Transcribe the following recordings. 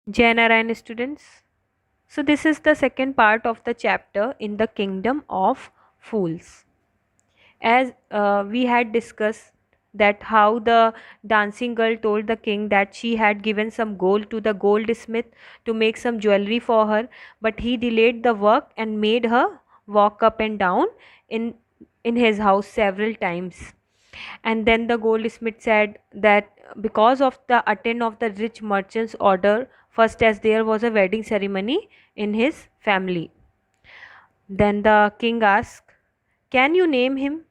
Jai Narayan students. So, this is the second part of the chapter in the kingdom of fools. As we had discussed that how the dancing girl told the king that she had given some gold to the goldsmith to make some jewelry for her, but he delayed the work and made her walk up and down in in his house several times. And then the goldsmith said that because of the attend of the rich merchant's order, first as there was a wedding ceremony in his family. Then the king asked, can you name him?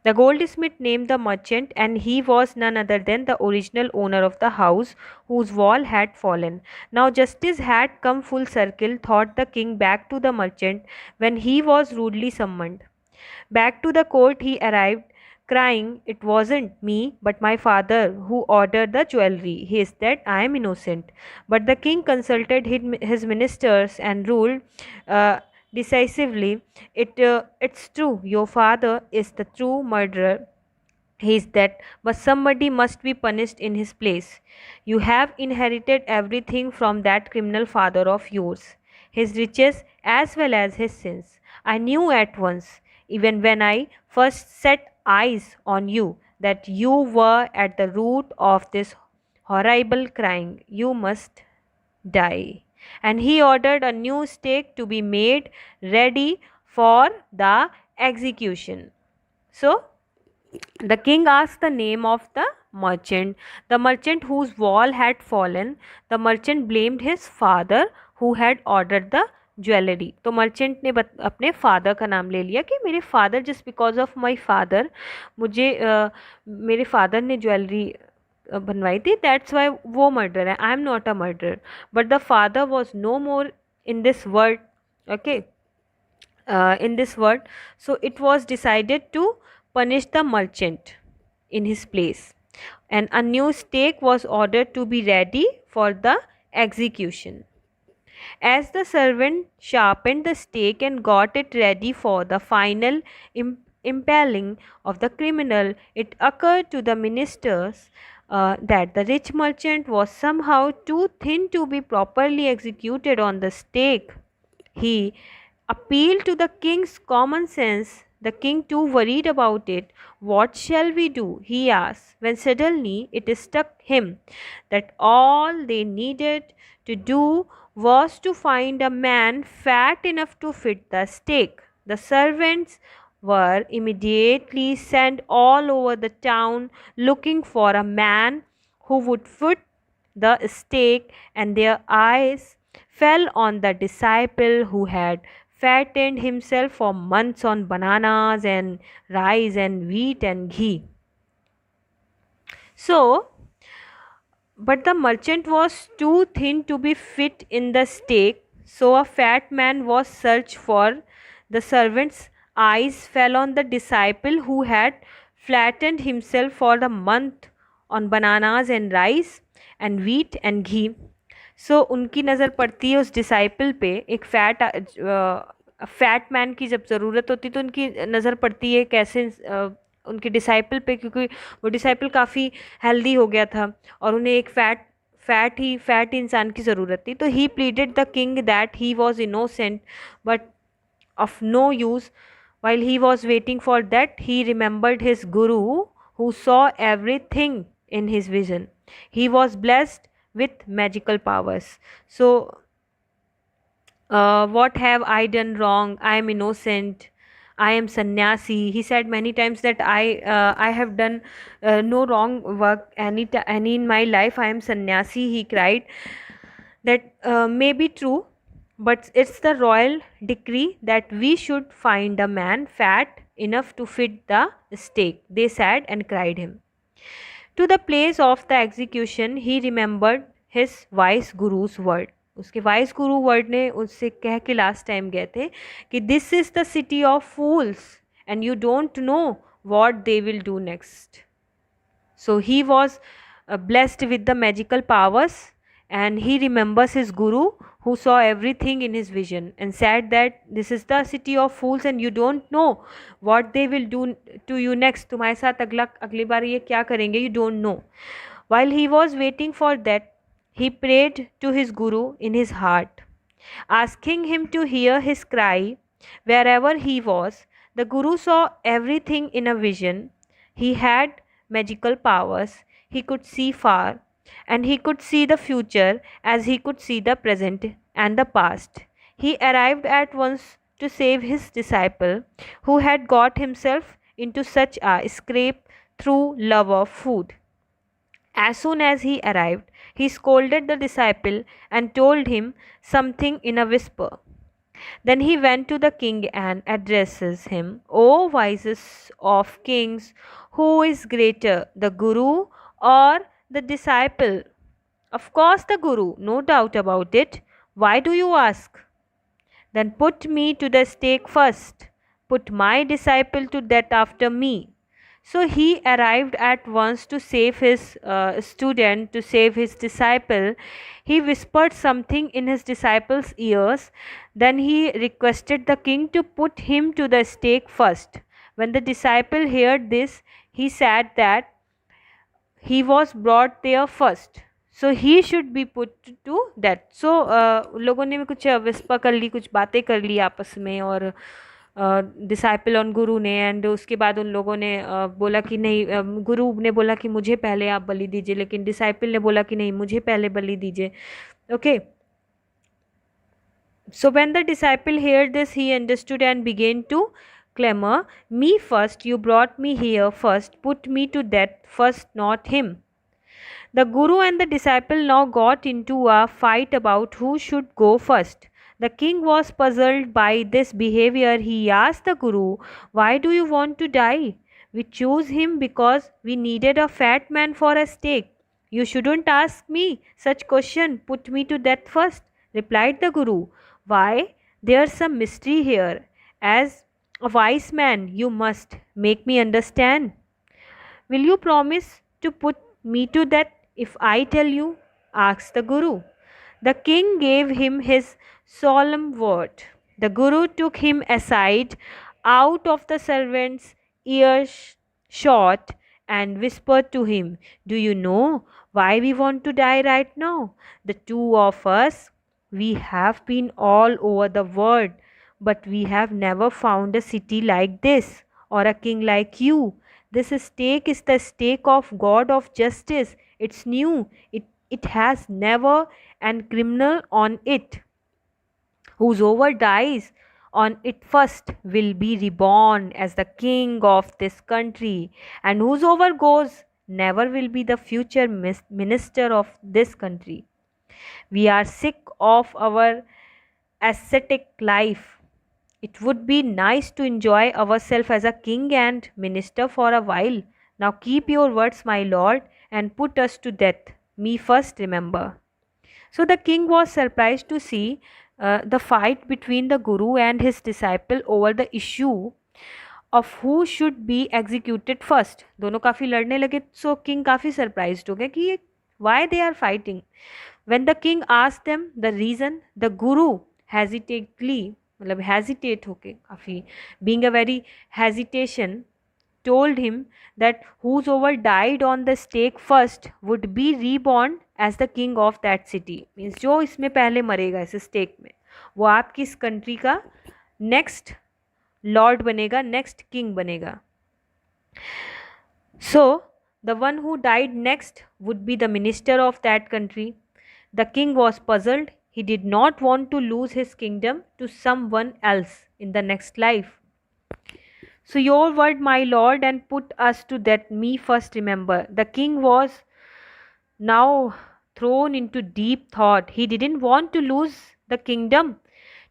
The goldsmith named the merchant, and he was none other than the original owner of the house whose wall had fallen. Now justice had come full circle, thought the king, back to the merchant when he was rudely summoned. Back to the court he arrived, crying, it wasn't me, but my father who ordered the jewelry. He said, I am innocent. But the king consulted his ministers and ruled uh, decisively, it's true, your father is the true murderer. He is dead, but somebody must be punished in his place. You have inherited everything from that criminal father of yours, his riches as well as his sins. I knew at once, even when I first set eyes on you, that you were at the root of this horrible crime. You must die. And he ordered a new stake to be made ready for the execution. So, the king asked the name of the merchant whose wall had fallen. The merchant blamed his father who had ordered the jewellery. तो merchant ने अपने father का नाम ले लिया कि मेरे father, just because of my father, मुझे मेरे फादर ने ज्वेलरी बनवाई थी, दैट्स वाई वो मर्डर है. I am not a murder. But the father was no more in this world. Okay, in this word, so it was decided to punish the merchant in his place, and a new stake was ordered to be ready for the execution. As the servant sharpened the stake and got it ready for the final impaling of the criminal, it occurred to the ministers that the rich merchant was somehow too thin to be properly executed on the stake. He appealed to the king's common sense. The king, too worried about it. What shall we do? He asked, when suddenly it struck him that all they needed to do was to find a man fat enough to fit the stake. The servants were immediately sent all over the town looking for a man who would fit the stake, and their eyes fell on the disciple who had fattened himself for months on bananas and rice and wheat and ghee. So, but the merchant was too thin to be fit in the stake, so a fat man was searched for. The servant's eyes fell on the disciple who had flattened himself for the month on bananas and rice and wheat and ghee. So उनकी नज़र पड़ती है उस disciple पे. एक fat man की जब ज़रूरत होती तो उनकी नज़र पड़ती है कैसे उनके डिसाइपल पे, क्योंकि वो डिसाइपल काफ़ी हेल्दी हो गया था और उन्हें एक फैट इंसान की ज़रूरत थी. तो he pleaded the king that he was innocent but of no use. while he was waiting for that, he remembered his guru who saw everything in his vision. He was blessed with magical powers. So what have I done wrong? I am innocent. I am sannyasi. He said many times that I have done no wrong work any in my life. I am sannyasi. He cried. That may be true, but it's the royal decree that we should find a man fat enough to fit the stake. They said and cried him. To the place of the execution, he remembered his wise guru's word. उसके vice गुरु word ने उससे कह के last time गए थे कि this is the city of fools and you don't know what they will do next. So he was blessed with the magical powers, and he remembers his guru who saw everything in his vision and said that this is the city of fools and you don't know what they will do to you next. तुम्हारे साथ अगली बार ये क्या करेंगे, you don't know. While he was waiting for that, he prayed to his Guru in his heart, asking him to hear his cry wherever he was. The Guru saw everything in a vision. He had magical powers, he could see far, and he could see the future as he could see the present and the past. He arrived at once to save his disciple, who had got himself into such a scrape through love of food. As soon as he arrived, he scolded the disciple and told him something in a whisper. Then he went to the king and addresses him, O wisest of kings, who is greater, the Guru or the disciple? Of course, the Guru, no doubt about it. Why do you ask? Then put me to the stake first. Put my disciple to death after me. So he arrived at once to save his student, to save his disciple. He whispered something in his disciple's ears. Then he requested the king to put him to the stake first. When the disciple heard this, he said that he was brought there first, so he should be put to that. So लोगों ने भी कुछ विस्पा कर ली, कुछ बातें कर ली आपस में, और डिसाइपल और गुरु ने, एंड उसके बाद उन लोगों ने बोला कि नहीं, गुरु ने बोला कि मुझे पहले आप बलि दीजिए, लेकिन डिसाइपल ने बोला कि नहीं, मुझे पहले बलि दीजिए. Okay. So when the disciple heard this, he understood and began to clamor, Me first, you brought me here first, put me to death first, not him. The Guru and the disciple now got into a fight about who should go first. The king was puzzled by this behavior. He asked the Guru, Why do you want to die? We chose him because we needed a fat man for a stake. You shouldn't ask me such question. Put me to death first, replied the Guru. Why? There's some mystery here. As a wise man, you must make me understand. Will you promise to put me to death if I tell you? Asked the Guru. The king gave him his solemn word. The Guru took him aside out of the servant's earshot and whispered to him, Do you know why we want to die right now? The two of us, we have been all over the world, but we have never found a city like this or a king like you. This stake is the stake of God of justice. It's new. It has never and criminal on it. Whosoever dies on it first will be reborn as the king of this country, and whosoever goes never will be the future minister of this country. We are sick of our ascetic life. It would be nice to enjoy ourselves as a king and minister for a while. Now keep your words, my lord, and put us to death. Me first, remember. So the king was surprised to see the fight between the Guru and his disciple over the issue of who should be executed first. दोनों काफ़ी लड़ने लगे. So king काफ़ी surprised हो गए कि why they are fighting. When the king asked them the reason, the Guru hesitantly, मतलब hesitate होके काफ़ी, being a very hesitation, told him that whosoever died on the stake first would be reborn as the king of that city. Means जो इसमें पहले मरेगा इस stake में, वो आपकी इस कंट्री का नेक्स्ट लॉर्ड बनेगा, नेक्स्ट किंग बनेगा. So the one who died next would be the minister of that country. The king was puzzled. He did not want to lose his kingdom to someone else in the next life. So your word, my lord, and put us to death. Me first, remember. The king was now thrown into deep thought. He didn't want to lose the kingdom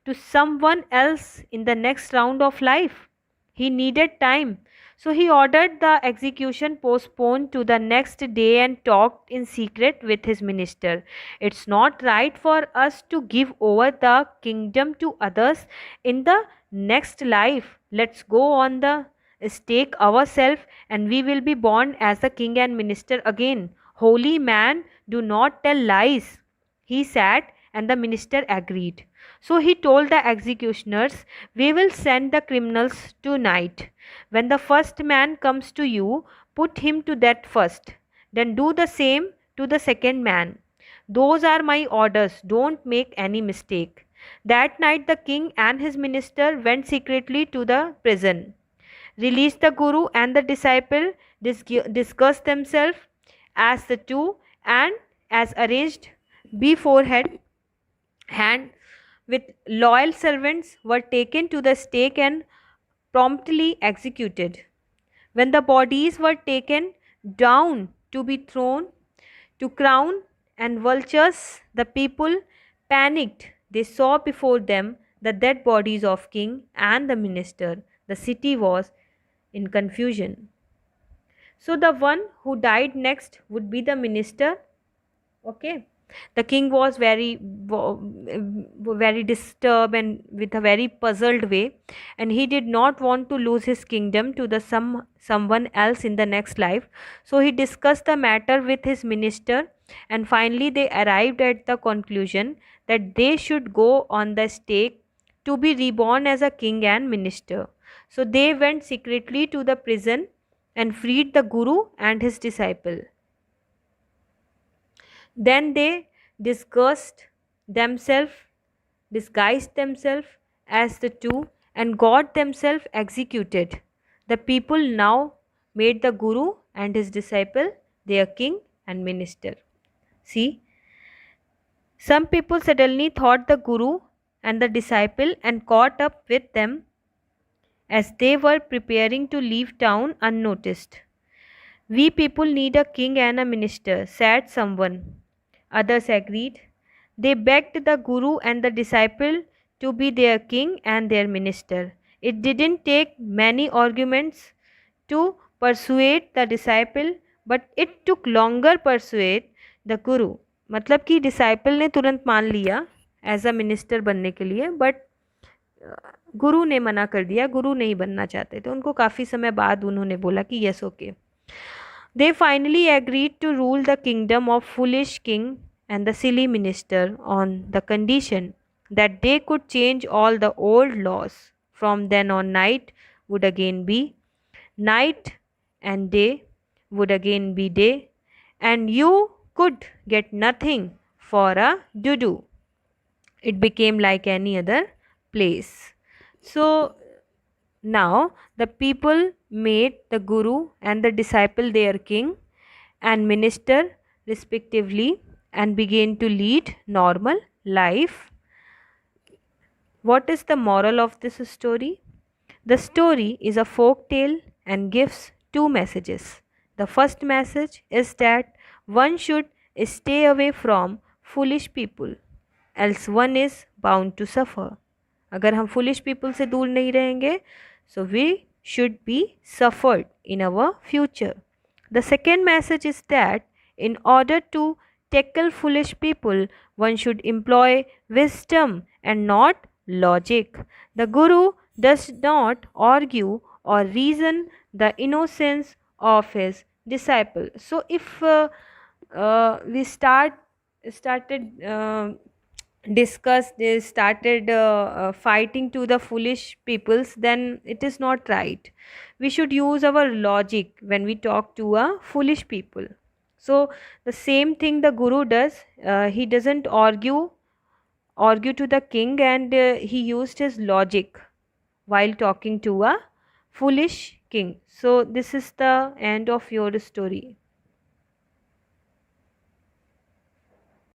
to someone else in the next round of life. He needed time. So he ordered the execution postponed to the next day and talked in secret with his minister. It's not right for us to give over the kingdom to others in the next life. Let's go on the stake ourselves and we will be born as the king and minister again. Holy man, do not tell lies. He said, and the minister agreed. So he told the executioners, We will send the criminals tonight. When the first man comes to you, put him to death first. Then do the same to the second man. Those are my orders. Don't make any mistake." That night the king and his minister went secretly to the prison, released the guru and the disciple, discussed themselves as the two, and as arranged beforehand, hand with loyal servants were taken to the stake and promptly executed. When the bodies were taken down to be thrown to crown and vultures, the people panicked. They saw before them the dead bodies of king and the minister. The city was in confusion. So the one who died next would be the minister. Okay. The king was very disturbed and with a very puzzled way, and he did not want to lose his kingdom to the someone else in the next life. So he discussed the matter with his minister, and finally they arrived at the conclusion that they should go on the stake to be reborn as a king and minister. So they went secretly to the prison and freed the guru and his disciple. Then they themselves, disguised themselves as the two, and got themselves executed. The people now made the guru and his disciple their king and minister. See, some people suddenly thought the guru and the disciple and caught up with them as they were preparing to leave town unnoticed. "We people need a king and a minister," said someone. Others agreed. They begged the guru and the disciple to be their king and their minister. It didn't take many arguments to persuade the disciple, but it took longer persuade the guru. मतलब कि disciple ने तुरंत मान लिया as a minister बनने के लिए, but गुरु ने मना कर दिया, गुरु नहीं बनना चाहते थे, उनको काफ़ी समय बाद उन्होंने बोला कि yes okay. They finally agreed to rule the kingdom of foolish king and the silly minister on the condition that they could change all the old laws. From then on, night would again be night and day would again be day, and you could get nothing for a doo-doo. It became like any other place. So now the people made the guru and the disciple their king and minister respectively and began to lead normal life. What is the moral of this story? The story is a folk tale and gives two messages. The first message is that one should stay away from foolish people, else one is bound to suffer. अगर हम foolish people से दूर नहीं रहेंगे, so we should be suffered in our future. The second message is that in order to tackle foolish people, one should employ wisdom and not logic. The guru does not argue or reason the innocence of his disciple. So if we started discuss they started fighting to the foolish peoples, then it is not right. We should use our logic when we talk to a foolish people. So the same thing the guru does. He doesn't argue to the king, and he used his logic while talking to a foolish king. So this is the end of your story.